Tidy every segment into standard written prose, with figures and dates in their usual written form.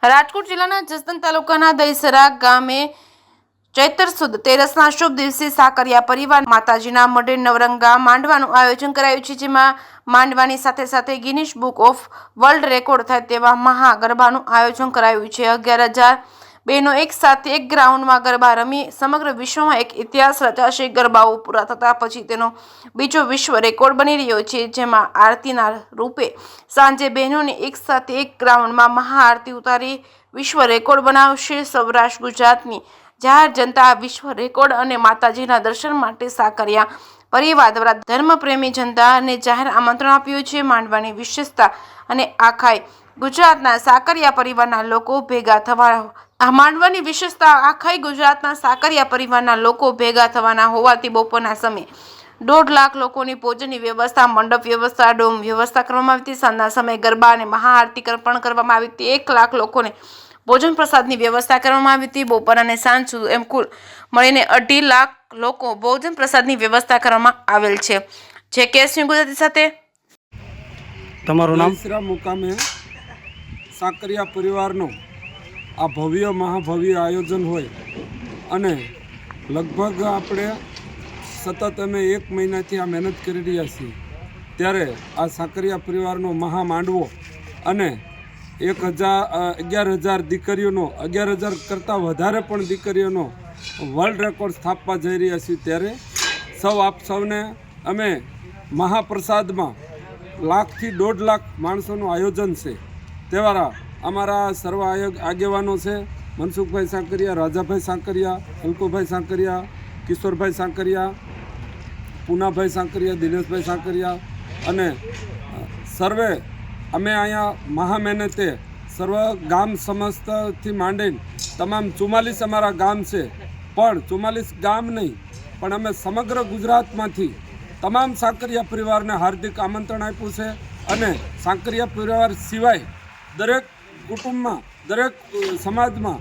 રાજકોટ જિલ્લાના જસદણ તાલુકાના દહીસરા ગામે ચૈત્ર સુદ તેરસના શુભ દિવસે સાકરિયા પરિવાર માતાજીના મઢે નવરંગા માંડવાનું આયોજન કરાયું છે, જેમાં માંડવાની સાથે સાથે Guinness book of world record થાય તેવા મહાગરબાનું આયોજન કરાયું છે। 11,000 બહેનો એક સાથે એક ગ્રાઉન્ડમાં ગરબા રમી સમગ્ર વિશ્વમાં એક ઇતિહાસ રચાશે। ગરબાઓ પૂરા થતા પછી તેનો બીજો વિશ્વ રેકોર્ડ બની રહ્યો છે, જેમાં આરતીના રૂપે સાંજે બહેનોને એક સાથે એક ગ્રાઉન્ડમાં મહાઆરતી ઉતારી વિશ્વ રેકોર્ડ બનાવશે। સૌરાષ્ટ્ર ગુજરાતની જાહેર જનતા વિશ્વ રેકોર્ડ અને માતાજીના દર્શન માટે સાકરિયા પરિવાર દ્વારા ધર્મપ્રેમી જનતાને જાહેર આમંત્રણ આપ્યું છે। માંડવાની વિશેષતા અને આખાય ગુજરાતના સાકરિયા પરિવારના લોકો ભેગા થવાના માંડવાની વિશેષતા આખાય ગુજરાતના સાકરિયા પરિવારના લોકો ભેગા થવાના હોવાથી બપોરના સમયે 1.5 લાખ લોકોની ભોજનની વ્યવસ્થા, મંડપ વ્યવસ્થા, ડોમ વ્યવસ્થા કરવામાં આવી હતી। સાંજના સમયે ગરબા અને મહાઆરતી પણ કરવામાં આવી હતી। 1 લાખ લોકોને ભોજન પ્રસાદની વ્યવસ્થા કરવામાં આવી હતી। બપોર અને સાંજ સુધી એમ કુલ મળીને 2.5 લાખ લોકો ભોજન પ્રસાદની વ્યવસ્થા કરવામાં આવેલ છે। જે કેસની ગુજરાતી સાથે તમારું નામ? દહીસરા મુકામે સાકરિયા પરિવારનો આ ભવ્ય મહાભવ્ય આયોજન હોય અને લગભગ આપણે સતત અમે 1 મહિનાથી આ મહેનત કરી રહ્યા છીએ, ત્યારે આ સાકરિયા પરિવારનો મહા માંડવો અને 11,000 દીકરીઓનો 11,000 કરતાં વધારે પણ દીકરીઓનો વર્લ્ડ રેકોર્ડ સ્થાપવા જઈ રહ્યા છીએ। ત્યારે આપ સૌને અમે મહાપ્રસાદમાં 1 લાખથી 1.5 લાખ માણસોનું આયોજન છે, તેવા અમારા સર્વ આગેવાનો છે, મનસુખભાઈ સાકરિયા, રાજાભાઈ સાકરિયા, અલ્કુભાઈ સાકરિયા, કિશોરભાઈ સાકરિયા, પૂનાભાઈ સાકરિયા, દિનેશભાઈ સાકરિયા અને સર્વે અમે અહીંયા મહા મહેનતે સર્વ ગામ સમસ્તથી માંડીને તમામ 44 અમારા ગામ છે, પણ 44 ગામ નહીં પણ અમે સમગ્ર ગુજરાતમાંથી તમામ સાકરિયા પરિવારને હાર્દિક આમંત્રણ આપ્યું છે અને સાકરિયા પરિવાર સિવાય દરેક કુટુંબમાં, દરેક સમાજમાં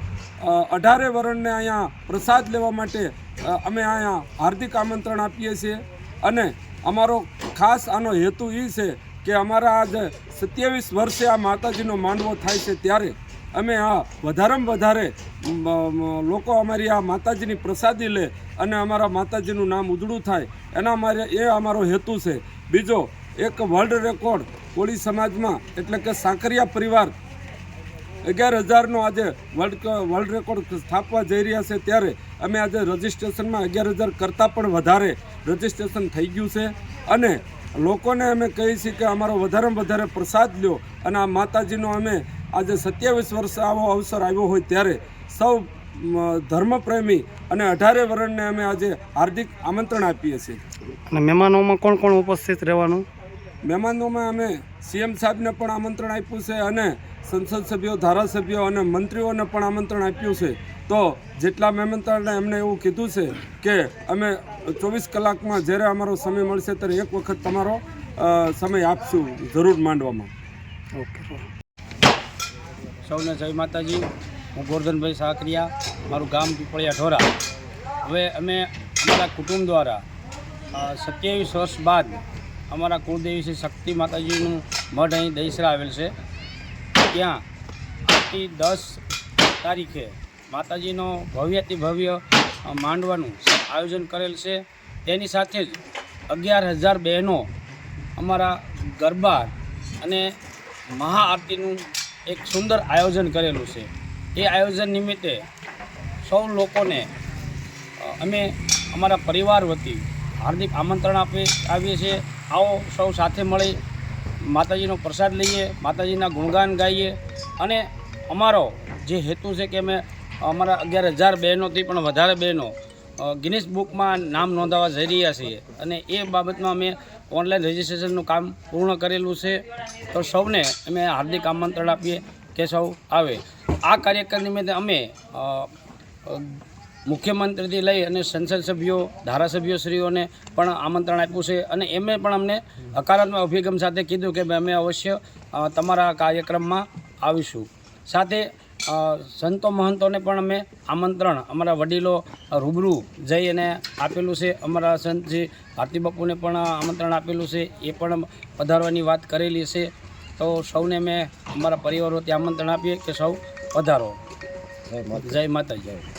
18 વર્ણને અહીંયા પ્રસાદ લેવા માટે અમે અહીંયા હાર્દિક આમંત્રણ આપીએ છીએ। અને અમારો ખાસ આનો હેતુ એ છે કે અમારા આજે 27 વર્ષે આ માતાજીનો માંડવો થાય છે, ત્યારે અમે આ વધારેમાં વધારે લોકો અમારી આ માતાજીની પ્રસાદી લે અને અમારા માતાજીનું નામ ઉજળું થાય, એ અમારો હેતુ છે। બીજો એક વર્લ્ડ રેકોર્ડ કોળી સમાજમાં એટલે કે સાકરિયા પરિવાર 11,000નો આજે વર્લ્ડ રેકોર્ડ સ્થાપવા જઈ રહ્યા છે, ત્યારે અમે આજે રજિસ્ટ્રેશનમાં 11,000 કરતાં પણ વધારે રજિસ્ટ્રેશન થઈ ગયું છે અને લોકોને અમે કહીએ છીએ કે અમારો વધારેમાં વધારે પ્રસાદ લ્યો અને આ માતાજીનો અમે આજે 27 વર્ષ આવો અવસર આવ્યો હોય ત્યારે સૌ ધર્મપ્રેમી અને 18 વર્ણને અમે આજે હાર્દિક આમંત્રણ આપીએ છીએ। અને મહેમાનોમાં કોણ કોણ ઉપસ્થિત રહેવાનું? મહેમાનોમાં અમે CM સાહેબને પણ આમંત્રણ આપ્યું છે અને સંસદ સભ્યો, ધારાસભ્યો અને મંત્રીઓને પણ આમંત્રણ આપ્યું છે। તો જેટલા મહેમાનોને એમને એવું કીધું છે કે અમે 24 કલાકમાં જ્યારે અમારો સમય મળશે ત્યારે એક વખત તમારો સમય આપશું જરૂર માંડવામાં। ઓકે, સૌને જય માતાજી। હું ગોરધનભાઈ સાકરિયા, મારું ગામ પીપળિયા ઢોરા। હવે અમે અમારા કુટુંબ દ્વારા 27 વર્ષ બાદ અમારા કુળદેવી શ્રી શક્તિ માતાજીનું મઢ અહીં દહીસરા આવેલ છે, ત્યાં આજથી 10 તારીખે માતાજીનો ભવ્યથી ભવ્ય માંડવાનું આયોજન કરેલ છે। તેની સાથે જ 11,000 બહેનો અમારા ગરબા અને મહાઆરતીનું એક સુંદર આયોજન કરેલું છે। એ આયોજન નિમિત્તે સૌ લોકોને અમે અમારા પરિવાર વતી હાર્દિક આમંત્રણ આવીએ છીએ। આવો સૌ સાથે મળી માતાજીનો પ્રસાદ લઈએ, માતાજીના ગુણગાન ગાઈએ અને અમારો જે હેતુ છે કે અમે અમારા 11,000 બહેનોથી પણ વધારે બહેનો ગિનિસ બુકમાં નામ નોંધાવવા જઈ રહ્યા છીએ અને એ બાબતમાં અમે ઓનલાઈન રજિસ્ટ્રેશનનું કામ પૂર્ણ કરેલું છે। તો સૌને અમે હાર્દિક આમંત્રણ આપીએ કે સૌ આવે। આ કાર્યક્રમ નિમિત્તે અમે મુખ્યમંત્રીથી લઈ અને સંસદ સભ્યો, ધારાસભ્યશ્રીઓને પણ આમંત્રણ આપ્યું છે અને એમણે પણ અમને હકારાત્મક અભિગમ સાથે કીધું કે અમે અવશ્ય તમારા કાર્યક્રમમાં આવીશું। સાથે સંતો મહંતોને પણ અમે આમંત્રણ અમારા વડીલો રૂબરૂ જઈ અને આપેલું છે। અમારા સંતજી ભારતી બાપુને પણ આમંત્રણ આપેલું છે, એ પણ પધારવાની વાત કરેલી છે। તો સૌને મેં અમારા પરિવારોથી આમંત્રણ આપીએ કે સૌ પધારો. જય માતાજી.